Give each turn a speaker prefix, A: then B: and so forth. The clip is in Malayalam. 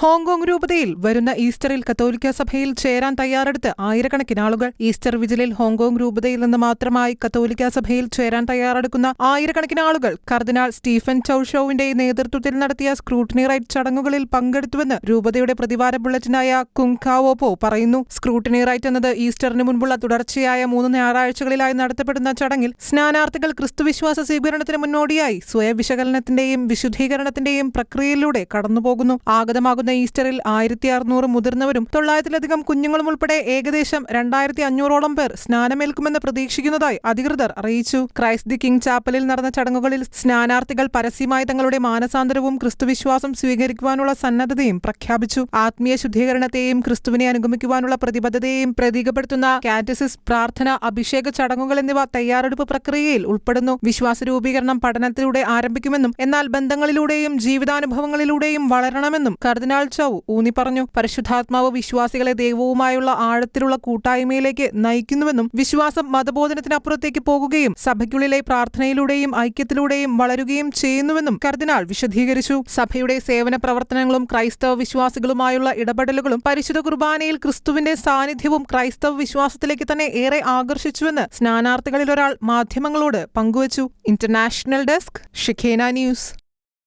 A: ഹോങ്കോങ് രൂപതയിൽ വരുന്ന ഈസ്റ്ററിൽ കത്തോലിക്ക സഭയിൽ ചേരാൻ തയ്യാറെടുത്ത് ആയിരക്കണക്കിന് ആളുകൾ. ഈസ്റ്റർ വിജിലിൽ ഹോങ്കോങ് രൂപതയിൽ നിന്ന് മാത്രമായി കത്തോലിക്ക സഭയിൽ ചേരാൻ തയ്യാറെടുക്കുന്ന ആയിരക്കണക്കിന് ആളുകൾ കർദിനാൾ സ്റ്റീഫൻ ചൌഷോവിന്റെ നേതൃത്വത്തിൽ നടത്തിയ സ്ക്രൂട്ടിനി റൈറ്റ് ചടങ്ങുകളിൽ പങ്കെടുത്തുവെന്ന് രൂപതയുടെ പ്രതിവാര ബുള്ളറ്റിനായ കുങ്കാവോപോ പറയുന്നു. സ്ക്രൂട്ടിനി റൈറ്റ് എന്നത് ഈസ്റ്ററിന് മുൻപുള്ള തുടർച്ചയായ 3 ഞായറാഴ്ചകളിലായി നടത്തപ്പെടുന്ന ചടങ്ങിൽ സ്നാനാർത്ഥികൾ ക്രിസ്തുവിശ്വാസ സ്വീകരണത്തിന് മുന്നോടിയായി സ്വയവിശകലനത്തിന്റെയും വിശുദ്ധീകരണത്തിന്റെയും പ്രക്രിയയിലൂടെ കടന്നുപോകുന്നു. ആഗതമാകുന്ന ഈസ്റ്ററിൽ 1600 മുതിർന്നവരും 900-ലധികം കുഞ്ഞുങ്ങളും ഉൾപ്പെടെ ഏകദേശം 2500-ഓളം പേർ സ്നാനമേൽക്കുമെന്ന് പ്രതീക്ഷിക്കുന്നതായി അധികൃതർ അറിയിച്ചു. ക്രൈസ്റ്റ് ദി കിങ് ചാപ്പലിൽ നടന്ന ചടങ്ങുകളിൽ സ്നാനാർത്ഥികൾ പരസ്യമായി തങ്ങളുടെ മാനസാന്തരവും ക്രിസ്തുവിശ്വാസം സ്വീകരിക്കുവാനുള്ള സന്നദ്ധതയും പ്രഖ്യാപിച്ചു. ആത്മീയ ശുദ്ധീകരണത്തെയും ക്രിസ്തുവിനെ അനുഗമിക്കുവാനുള്ള പ്രതിബദ്ധതയെയും പ്രതീകപ്പെടുത്തുന്ന കാറ്റസിസ്, പ്രാർത്ഥന, അഭിഷേക ചടങ്ങുകൾ എന്നിവ തയ്യാറെടുപ്പ് പ്രക്രിയയിൽ ഉൾപ്പെടുന്നു. വിശ്വാസ രൂപീകരണം പഠനത്തിലൂടെ ആരംഭിക്കുമെന്നും എന്നാൽ ബന്ധങ്ങളിലൂടെയും ജീവിതാനുഭവങ്ങളിലൂടെയും വളരണമെന്നും കർദിനാൾ ചൗ ഊന്നി പറഞ്ഞു. പരിശുദ്ധാത്മാവ് വിശ്വാസികളെ ദൈവവുമായുള്ള ആഴത്തിലുള്ള കൂട്ടായ്മയിലേക്ക് നയിക്കുന്നുവെന്നും വിശ്വാസം മതബോധനത്തിനപ്പുറത്തേക്ക് പോകുകയും സഭയ്ക്കുള്ളിലെ പ്രാർത്ഥനയിലൂടെയും ഐക്യത്തിലൂടെയും വളരുകയും ചെയ്യുന്നുവെന്നും കർദിനാൾ വിശദീകരിച്ചു. സഭയുടെ സേവന പ്രവർത്തനങ്ങളും ക്രൈസ്തവ വിശ്വാസികളുമായുള്ള ഇടപെടലുകളും പരിശുദ്ധ കുർബാനയിൽ ക്രിസ്തുവിന്റെ സാന്നിധ്യവും ക്രൈസ്തവ വിശ്വാസത്തിലേക്ക് തന്നെ ഏറെ ആകർഷിച്ചുവെന്ന് സ്നാനാർത്ഥികളിൽ ഒരാൾ മാധ്യമങ്ങളോട് പങ്കുവച്ചു. ഇന്റർനാഷണൽ ഡെസ്ക്, ഷിഖേന ന്യൂസ്.